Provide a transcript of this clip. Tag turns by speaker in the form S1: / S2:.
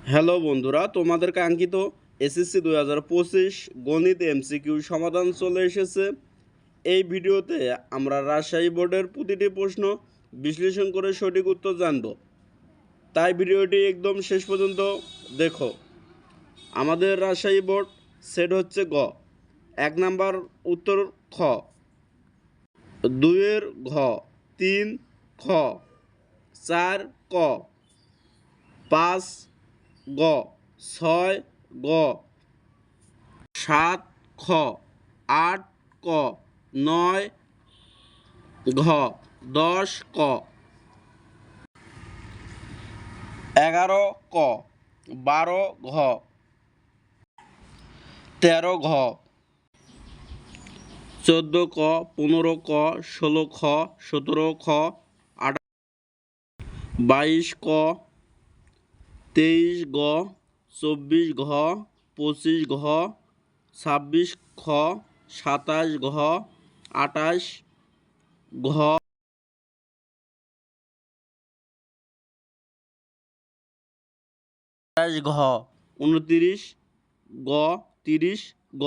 S1: Hello বন্ধুরা, তোমাদের কাঙ্ক্ষিত এসএসসি 2025 গণিত এমসিকিউ সমাধান চলে এসেছে। এই ভিডিওতে আমরা রাজশাহী বোর্ডের প্রতিটি প্রশ্ন বিশ্লেষণ করে সঠিক উত্তর জানব, তাই ভিডিওটি একদম শেষ পর্যন্ত দেখো। আমাদের রাজশাহী বোর্ড সেট হচ্ছে গ। 1 নাম্বার উত্তর খ, 2 ঘ, 3 খ, 4 ক, 5 গ, 6 গ, 7 খ, 8 ক, 9 ঘ, 10 ক, 11 ক, 12 ঘ, 13 ঘ, 14 ক, 15 ক, 16 খ, 17 খ, 22 ক, 23 গ, 24 ঘ, 25 ঘ, 26 খ, 27 ঘ, 28 ঘ, 28 ঘ, 29 গ, 30 গ।